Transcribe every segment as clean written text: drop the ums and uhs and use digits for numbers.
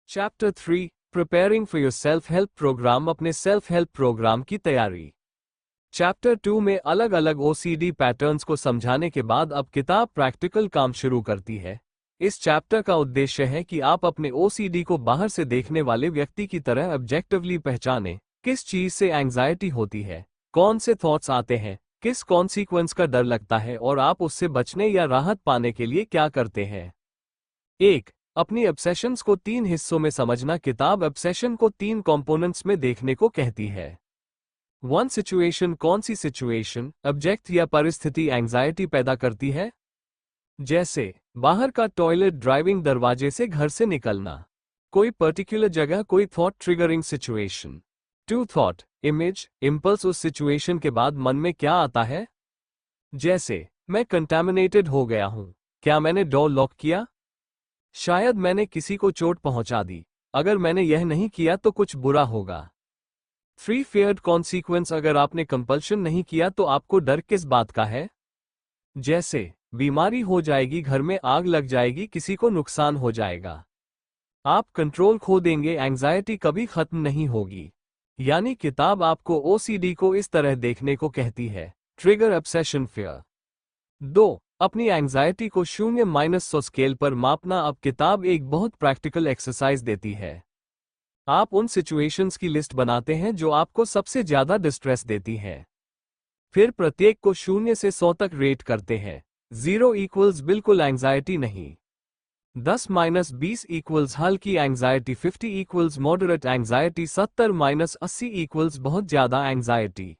Chapter 3 preparing for yourself help program. अपने self help program की तैयारी। Chapter 2 में अलग अलग ओसीडी पैटर्न्स को समझाने के बाद अब किताब प्रैक्टिकल काम शुरू करती है। इस चैप्टर का उद्देश्य है कि आप अपने ओसीडी को बाहर से देखने वाले व्यक्ति की तरह ऑब्जेक्टिवली पहचानें। किस चीज से एंग्जाइटी होती है, कौन से थॉट्स आते हैं, किस कॉन्सिक्वेंस का डर लगता है और आप उससे बचने या राहत पाने के लिए क्या करते हैं। 1. अपनी ऑब्सेशंस को 3 हिस्सों में समझना। किताब ऑब्सेशन को 3 कंपोनेंट्स में देखने को कहती है। 1. सिचुएशन। कौन सी सिचुएशन, ऑब्जेक्ट या परिस्थिति एंग्जाइटी पैदा करती है? जैसे बाहर का टॉयलेट, ड्राइविंग, दरवाजे से घर से निकलना। कोई पर्टिकुलर जगह, कोई thought triggering situation. 2. Thought, image, impulse. उस सिचुएशन के बाद मन में क्या आता है? जैसे मैं कंटामिनेटेड हो गया हूं, क्या मैंने डोर लॉक किया, शायद मैंने किसी को चोट पहुंचा दी, अगर मैंने यह नहीं किया तो कुछ बुरा होगा। 3. फेयर्ड कॉन्सिक्वेंस। अगर आपने कंपल्शन नहीं किया तो आपको डर किस बात का है? जैसे बीमारी हो जाएगी, घर में आग लग जाएगी, किसी को नुकसान हो जाएगा। आप कंट्रोल खो देंगे, एंग्जाइटी कभी खत्म नहीं होगी। यानी किताब आपको ओसीडी को इस तरह देखने को कहती है। Trigger, obsession, fear. 2. अपनी एंग्जाइटी को 0-100 स्केल पर मापना। अब किताब एक बहुत प्रैक्टिकल एक्सरसाइज देती है। आप उन सिचुएशंस की लिस्ट बनाते हैं जो आपको सबसे ज्यादा डिस्ट्रेस देती हैं। फिर प्रत्येक को 0 से 100 तक रेट करते हैं। 0 इक्वल्स बिल्कुल एंग्जाइटी नहीं, 10-20 इक्वल्स हल्की anxiety, 50 equals moderate anxiety, 70-80 equals बहुत ज्यादा एंग्जाइटी,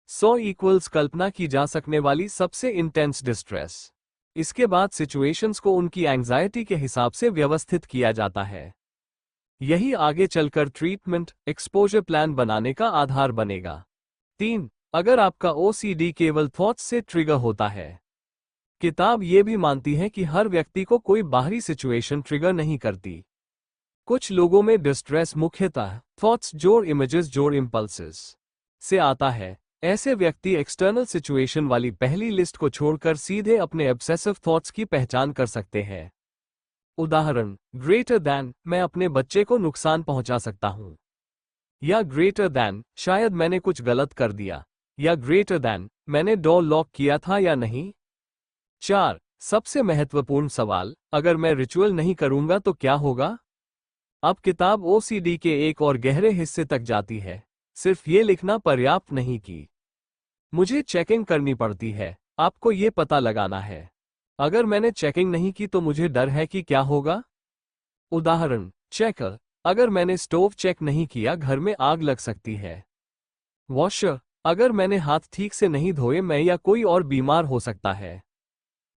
100 इक्वल्स कल्पना की जा सकने वाली सबसे इंटेंस डिस्ट्रेस। इसके बाद सिचुएशंस को उनकी एंग्जाइटी के हिसाब से व्यवस्थित किया जाता है। यही आगे चलकर ट्रीटमेंट, एक्सपोजर प्लान बनाने का आधार बनेगा। 3. अगर आपका ओसीडी केवल थॉट्स से ट्रिगर होता है। किताब ये भी मानती है कि हर व्यक्ति को कोई बाहरी सिचुएशन ट्रिगर नहीं करती। कुछ लोगों में डिस्ट्रेस मुख्यतः थॉट्स जोड़ इमेजेस जोड़ इंपल्सेस से आता है। ऐसे व्यक्ति एक्सटर्नल सिचुएशन वाली पहली लिस्ट को छोड़कर सीधे अपने ऑब्सेसिव थॉट्स की पहचान कर सकते हैं। उदाहरण, ग्रेटर दैन, मैं अपने बच्चे को नुकसान पहुंचा सकता हूं, या ग्रेटर दैन, शायद मैंने कुछ गलत कर दिया, या ग्रेटर दैन, मैंने डोर लॉक किया था या नहीं। 4. सबसे महत्वपूर्ण सवाल, अगर मैं रिचुअल नहीं करूंगा तो क्या होगा? अब किताब ओसीडी के एक और गहरे हिस्से तक जाती है। सिर्फ ये लिखना पर्याप्त नहीं कि मुझे चेकिंग करनी पड़ती है, आपको ये पता लगाना है, अगर मैंने चेकिंग नहीं की तो मुझे डर है कि क्या होगा। उदाहरण, चेकर, अगर मैंने स्टोव चेक नहीं किया घर में आग लग सकती है। वॉशर, अगर मैंने हाथ ठीक से नहीं धोए मैं या कोई और बीमार हो सकता है।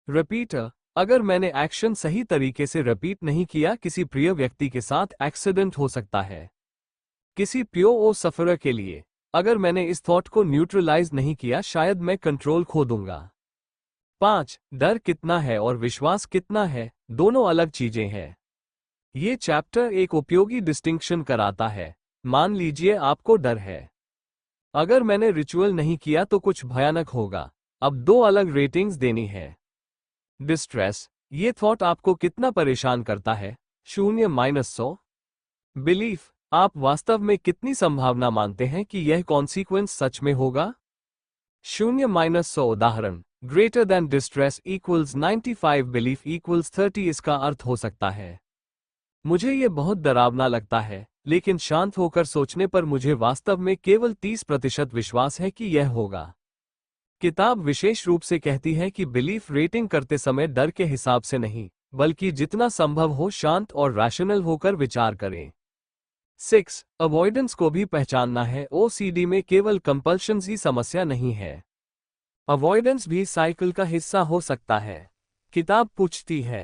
रिपीटर, अगर मैंने एक्शन सही तरीके से रिपीट नहीं किया किसी प्रिय व्यक्ति के साथ एक्सीडेंट हो सकता है। किसी प्योर सफरर के लिए, अगर मैंने इस थॉट को न्यूट्रलाइज नहीं किया शायद मैं कंट्रोल खो दूंगा। 5. डर कितना है और विश्वास कितना है, दोनों अलग चीजें हैं। ये चैप्टर एक उपयोगी डिस्टिंक्शन कराता है। मान लीजिए आपको डर है, अगर मैंने रिचुअल नहीं किया तो कुछ भयानक होगा। अब 2 अलग रेटिंग्स देनी है। डिस्ट्रेस, ये थॉट आपको कितना परेशान करता है, 0-100। बिलीफ, आप वास्तव में कितनी संभावना मानते हैं कि यह कॉन्सिक्वेंस सच में होगा, 0-100। उदाहरण, greater than distress equals 95, belief equals 30। इसका अर्थ हो सकता है, मुझे यह बहुत डरावना लगता है, लेकिन शांत होकर सोचने पर मुझे वास्तव में केवल 30% विश्वास है कि यह होगा। किताब विशेष रूप से कहती है कि बिलीफ रेटिंग करते समय डर के हिसाब से नहीं, बल्कि जितना संभव हो शांत और रैशनल होकर विचार करें। 6. अवॉइडेंस को भी पहचानना है। ओसीडी में केवल कंपल्शंस ही समस्या नहीं है, अवॉइडेंस भी साइकिल का हिस्सा हो सकता है। किताब पूछती है,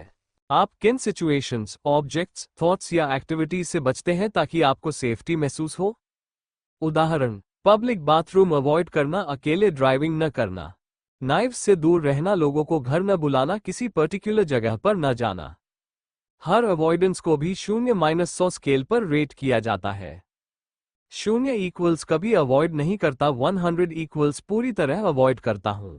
आप किन सिचुएशंस, ऑब्जेक्ट्स, थॉट्स या एक्टिविटीज से बचते हैं ताकि आपको सेफ्टी महसूस हो। उदाहरण, पब्लिक बाथरूम अवॉइड करना, अकेले ड्राइविंग न करना, नाइफ्स से दूर रहना, लोगों को घर न बुलाना, किसी पर्टिकुलर जगह पर न जाना। हर अवॉइडेंस को भी 0-100 स्केल पर रेट किया जाता है। 0 इक्वल्स कभी अवॉइड नहीं करता, 100 इक्वल्स पूरी तरह अवॉइड करता हूं।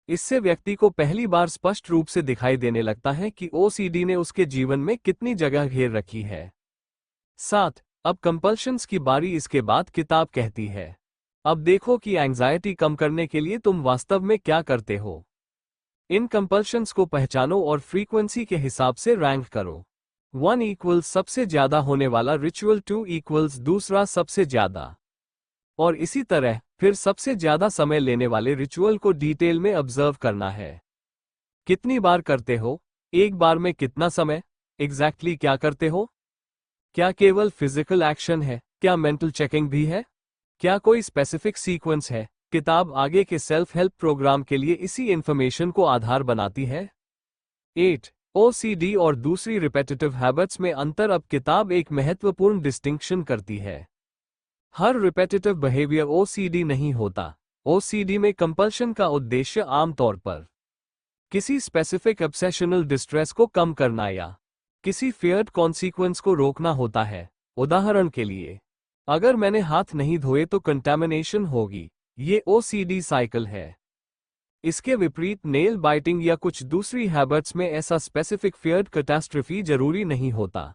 इससे व्यक्ति को पहली बार स्पष्ट रूप से दिखाई देने लगता है कि ओसीडी ने उसके जीवन में कितनी जगह घेर रखी है। 7. अब कंपल्शंस की बारी। इसके बाद किताब कहती है, अब देखो कि एंजाइटी कम करने के लिए तुम वास्तव में क्या करते हो। इन कंपल्शंस को पहचानो और फ्रीक्वेंसी के हिसाब से रैंक करो। 1 इक्वल्स सबसे ज्यादा होने वाला रिचुअल, 2 इक्वल्स दूसरा सबसे ज्यादा, और इसी तरह फिर सबसे ज्यादा समय लेने वाले रिचुअल को डिटेल में ऑब्जर्व करना है। कितनी बार करते हो? एक बार में कितना समय? एग्जैक्टली क्या करते हो? क्या केवल फिजिकल एक्शन है? क्या मेंटल चेकिंग भी है? क्या कोई स्पेसिफिक सीक्वेंस है? किताब आगे के सेल्फ हेल्प प्रोग्राम के लिए इसी इंफॉर्मेशन को आधार बनाती है। 8. ओसीडी और दूसरी रिपेटिटिव हैबिट्स में अंतर। अब किताब एक महत्वपूर्ण डिस्टिंक्शन करती है। हर रिपेटिटिव बिहेवियर ओसीडी नहीं होता। ओसीडी में कंपल्शन का उद्देश्य आमतौर पर किसी स्पेसिफिक ऑब्सेशनल डिस्ट्रेस को कम करना या किसी फियर्ड कॉन्सिक्वेंस को रोकना होता है। उदाहरण के लिए, अगर मैंने हाथ नहीं धोए तो कंटामिनेशन होगी। ये ओसीडी साइकिल है। इसके विपरीत नेल बाइटिंग या कुछ दूसरी हैबिट्स में ऐसा स्पेसिफिक फियर्ड कैटास्ट्रोफी जरूरी नहीं होता।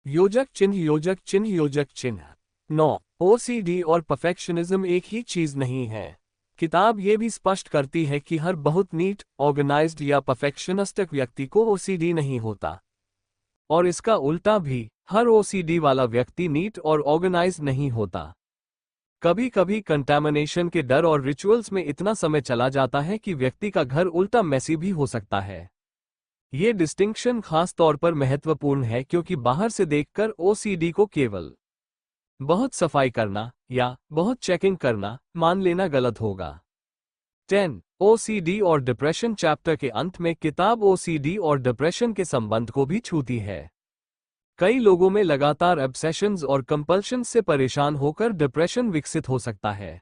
योजक चिन्ह, योजक चिन्ह, योजक चिन्ह। 9. ओसीडी और परफेक्शनिज्म एक ही चीज नहीं है। किताब ये भी स्पष्ट करती है कि हर बहुत नीट, ऑर्गेनाइज्ड या परफेक्शनिस्टिक व्यक्ति को ओसीडी नहीं होता, और इसका उल्टा भी, हर ओसीडी वाला व्यक्ति नीट और ऑर्गेनाइज्ड नहीं होता। कभी कभी कंटामिनेशन के डर और रिचुअल्स में इतना समय चला जाता है कि व्यक्ति का घर उल्टा मैसी भी हो सकता है। ये डिस्टिंक्शन खास तौर पर महत्वपूर्ण है क्योंकि बाहर से देखकर ओसीडी को केवल बहुत सफाई करना या बहुत चेकिंग करना मान लेना गलत होगा। 10. ओसीडी और डिप्रेशन। चैप्टर के अंत में किताब ओसीडी और डिप्रेशन के संबंध को भी छूती है। कई लोगों में लगातार ऑब्सेशंस और कंपल्शंस से परेशान होकर डिप्रेशन विकसित हो सकता है,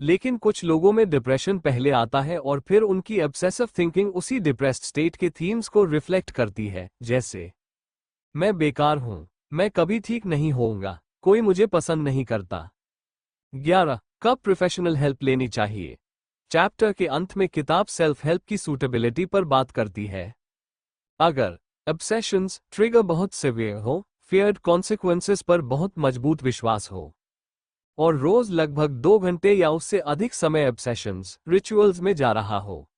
लेकिन कुछ लोगों में डिप्रेशन पहले आता है और फिर उनकी ऑब्सेसिव थिंकिंग उसी डिप्रेस्ड स्टेट के थीम्स को रिफ्लेक्ट करती है, जैसे मैं बेकार हूं, मैं कभी ठीक नहीं होऊंगा, कोई मुझे पसंद नहीं करता। 11. कब प्रोफेशनल हेल्प लेनी चाहिए। चैप्टर के अंत में किताब सेल्फ हेल्प की सूटेबिलिटी पर बात करती है। अगर ऑब्सेशंस ट्रिगर बहुत सिवियर हो, फियर्ड कॉन्सिक्वेंसेस पर बहुत मजबूत विश्वास हो, और रोज लगभग 2 घंटे या उससे अधिक समय ऑब्सेशंस रिचुअल्स में जा रहा हो,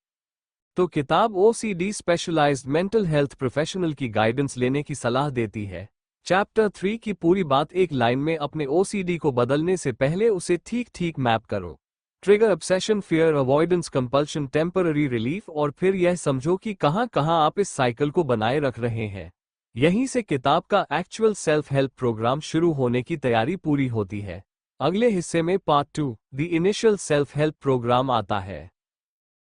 तो किताब OCD specialised mental health professional की गाइडेंस लेने की सलाह देती है। चैप्टर 3 की पूरी बात एक लाइन में, अपने ओसीडी को बदलने से पहले उसे ठीक ठीक मैप करो। Trigger, obsession, fear, avoidance, compulsion, temporary relief, और फिर यह समझो कि कहां कहां आप इस साइकिल को बनाए रख रहे हैं। यहीं से किताब का एक्चुअल सेल्फ हेल्प प्रोग्राम शुरू होने की तैयारी पूरी होती है। अगले हिस्से में part 2, the initial self help program आता है।